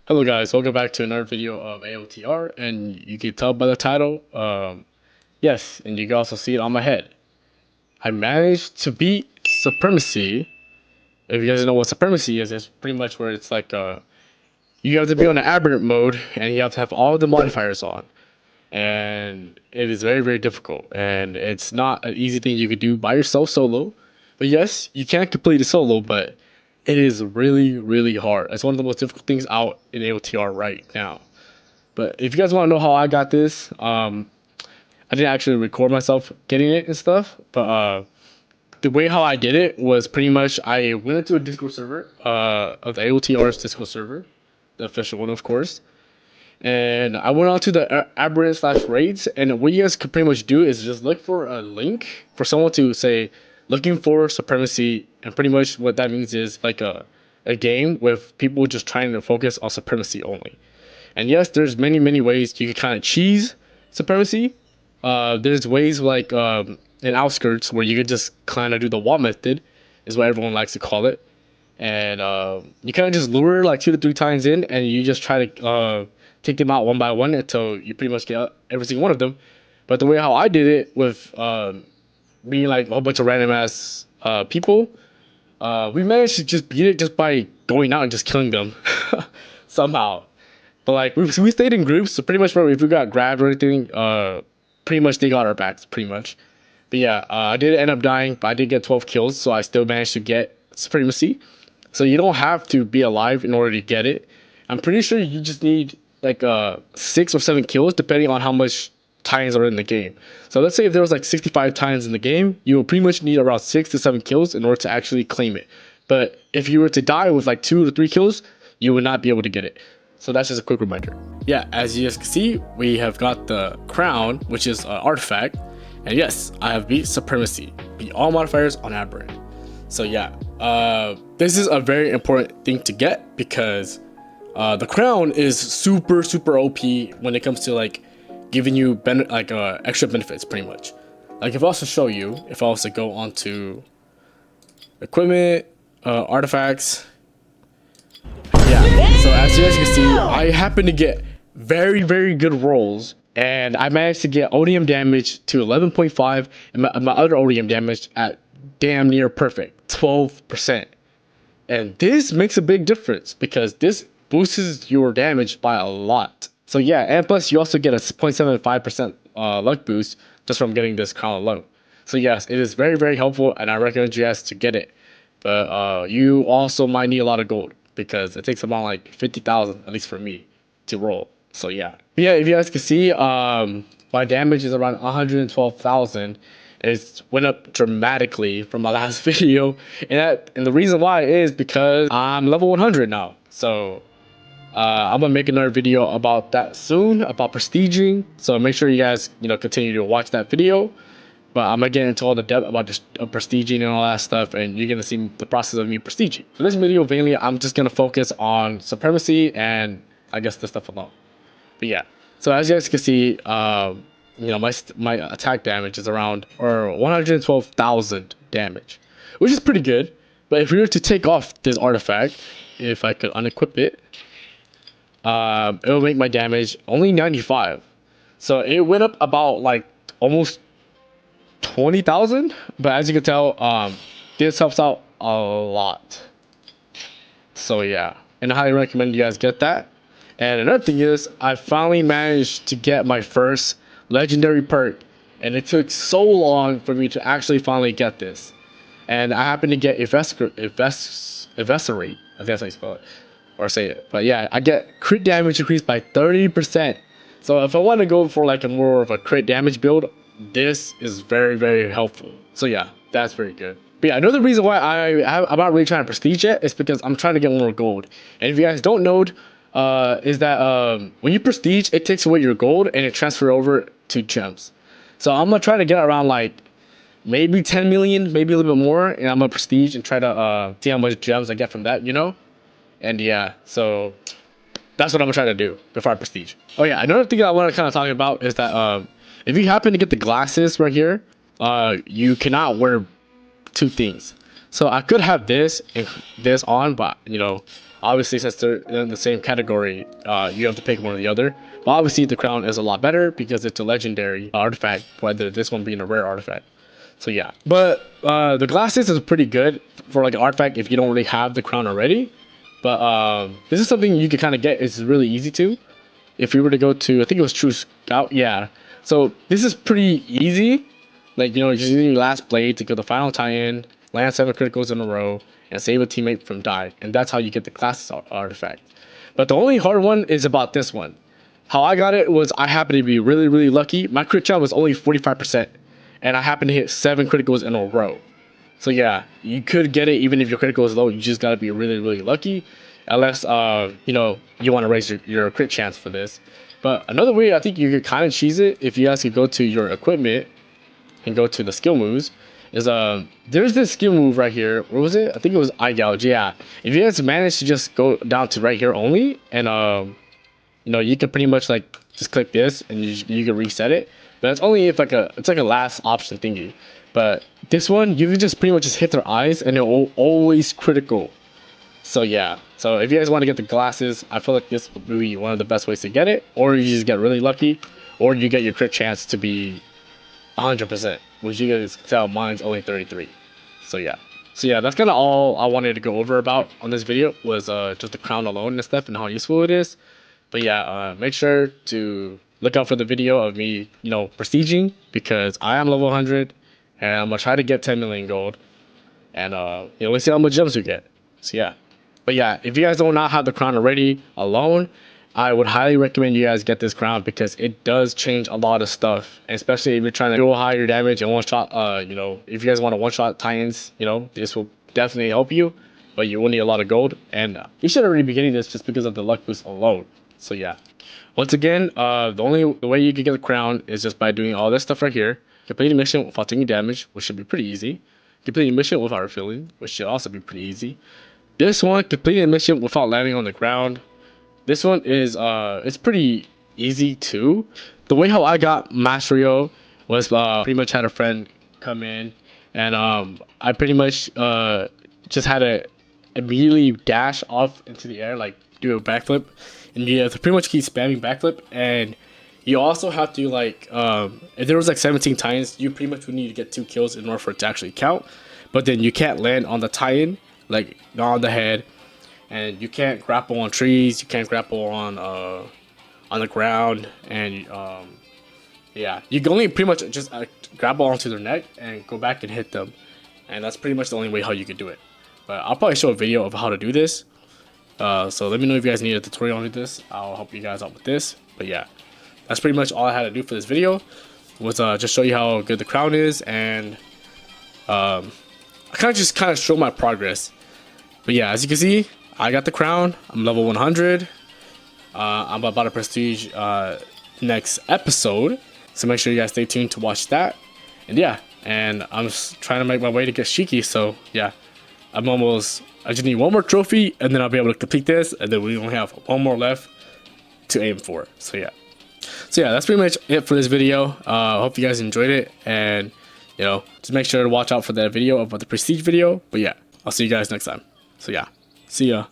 Hello guys, welcome back to another video of Aotr, and you can tell by the title, yes, and you can also see it on my head. I managed to beat Supremecy. If you guys know what Supremacy is, it's pretty much where it's like, you have to be on the aberrant mode, and you have to have all the modifiers on. And it is very, very difficult, and it's not an easy thing you could do by yourself solo. But yes, you can complete it solo, but it is really, really hard. It's one of the most difficult things out in AOTR right now. But if you guys want to know how I got this, I didn't actually record myself getting it and stuff. But the way how I did it was pretty much I went into a Discord server, of the AOTR's Discord server, the official one, of course. And I went on to the aberrant / raids, and what you guys could pretty much do is just look for a link for someone to say looking for Supremacy, and pretty much what that means is like a game with people just trying to focus on Supremacy only. And yes, there's many ways you can kind of cheese Supremacy. There's ways like in Outskirts where you can just kind of do the wall method, is what everyone likes to call it. And you kind of just lure like 2 to 3 times in, and you just try to take them out one by one until you pretty much get every single one of them. But the way how I did it with being like a whole bunch of random ass people, we managed to just beat it just by going out and just killing them somehow. But like we stayed in groups, so pretty much if we got grabbed or anything, pretty much they got our backs pretty much. But yeah, I did end up dying, but I did get 12 kills, so I still managed to get Supremacy. So you don't have to be alive in order to get it. I'm pretty sure you just need like 6 or 7 kills depending on how much tines are in the game. So let's say if there was like 65 tines in the game, you will pretty much need around 6 to 7 kills in order to actually claim it. But if you were to die with like 2 to 3 kills, you would not be able to get it. So that's just a quick reminder. Yeah, as you guys can see, we have got the crown, which is an artifact. And yes, I have beat Supremacy, beat all modifiers on aberrant. So yeah, this is a very important thing to get because the crown is super OP when it comes to like giving you extra benefits pretty much. Like if I also show you, if I also go onto equipment, artifacts, yeah. So as you guys can see, I happen to get very good rolls, and I managed to get ODM damage to 11.5, and my other ODM damage at damn near perfect 12%. And this makes a big difference because this boosts your damage by a lot. So yeah, and plus you also get a 0.75% luck boost just from getting this crown alone. So yes, it is very helpful, and I recommend you guys to get it. But you also might need a lot of gold because it takes about like 50,000, at least for me, to roll. So yeah. But yeah, if you guys can see, my damage is around 112,000. It went up dramatically from my last video, and the reason why is because I'm level 100 now. So I'm gonna make another video about that soon, about prestiging. So make sure you guys continue to watch that video. But I'm gonna get into all the depth about just prestiging and all that stuff, and you're gonna see the process of me prestiging. For this video, mainly I'm just gonna focus on Supremacy and I guess this stuff alone. But yeah, so as you guys can see, my attack damage is around 112,000 damage, which is pretty good. But if we were to take off this artifact, if I could unequip it, it will make my damage only 95. So it went up about like almost 20,000. But as you can tell, this helps out a lot. So yeah, and I highly recommend you guys get that. And another thing is, I finally managed to get my first legendary perk, and it took so long for me to actually finally get this. And I happened to get Eviscerate, I think that's how you spell it, or say it. But yeah, I get crit damage increased by 30%. So if I want to go for like a more of a crit damage build, this is very helpful. So yeah, that's very good. But yeah, another reason why I'm not really trying to prestige it is because I'm trying to get more gold. And if you guys don't know, is that when you prestige, it takes away your gold and it transfers over to gems. So I'm gonna try to get around like maybe 10 million, maybe a little bit more, and I'm gonna prestige and try to see how much gems I get from that, And yeah, so that's what I'm gonna try to do before I prestige. Oh yeah, another thing I want to kind of talk about is that if you happen to get the glasses right here, you cannot wear 2 things. So I could have this and this on, but Obviously, since they're in the same category, you have to pick one or the other. But obviously, the crown is a lot better because it's a legendary artifact, whether this one being a rare artifact. So yeah, but the glasses is pretty good for like an artifact if you don't really have the crown already. But this is something you can kind of get. It's really easy to. If we were to go to, I think it was True Scout, yeah. So this is pretty easy. Like, you know, just using your last blade to kill the final tie-in, land 7 criticals in a row, and save a teammate from die. And that's how you get the classes artifact. But the only hard one is about this one. How I got it was I happened to be really, really lucky. My crit chance was only 45%. And I happened to hit 7 criticals in a row. So yeah, you could get it even if your critical is low. You just gotta be really, really lucky. Unless, you know, you want to raise your crit chance for this. But another way I think you could kind of cheese it, if you guys could go to your equipment and go to the skill moves, is there's this skill move right here. What was it? I think it was eye gouge. Yeah. If you guys manage to just go down to right here only, and you know, you can pretty much like just click this and you can reset it. But it's only if it's like a last option thingy. But this one, you can just pretty much just hit their eyes and it'll always critical. So yeah, so if you guys want to get the glasses, I feel like this would be one of the best ways to get it. Or you just get really lucky, or you get your crit chance to be 100%, which you guys can tell mine's only 33. So yeah. So yeah, that's kind of all I wanted to go over about on this video was just the crown alone and stuff and how useful it is. But yeah, make sure to look out for the video of me, you know, prestiging, because I am level 100 and I'm gonna try to get 10 million gold. And you know, let's see how much gems we get. So yeah. But yeah, if you guys do not have the crown already alone, I would highly recommend you guys get this crown because it does change a lot of stuff. And especially if you're trying to do higher damage and one shot, you know, if you guys want to one shot tie-ins, you know, this will definitely help you. But you will need a lot of gold. And you should already be getting this just because of the luck boost alone. So yeah. Once again, the way you can get the crown is just by doing all this stuff right here. Completing mission without taking damage, which should be pretty easy. Completing mission without refilling, which should also be pretty easy. This one, completing a mission without landing on the ground. This one is it's pretty easy too. The way how I got Masterio was pretty much had a friend come in, and I pretty much just had to immediately dash off into the air, like do a backflip, and you have to pretty much keep spamming backflip. And you also have to like if there was like 17 tie-ins, you pretty much would need to get 2 kills in order for it to actually count. But then you can't land on the tie-in, like on the head, and you can't grapple on trees, you can't grapple on the ground, and yeah, you can only pretty much just grapple onto their neck and go back and hit them, and that's pretty much the only way how you can do it. But I'll probably show a video of how to do this, so let me know if you guys need a tutorial on this. I'll help you guys out with this. But yeah, that's pretty much all I had to do for this video, was just show you how good the crown is, and I kind of show my progress. But yeah, as you can see, I got the crown. I'm level 100. I'm about to prestige next episode, so make sure you guys stay tuned to watch that. And yeah, and I'm just trying to make my way to get shiki. So yeah, I just need one more trophy, and then I'll be able to complete this, and then we only have one more left to aim for. So yeah, that's pretty much it for this video. I hope you guys enjoyed it, and you know, just make sure to watch out for that video about the prestige video. But yeah, I'll see you guys next time. So yeah, see ya.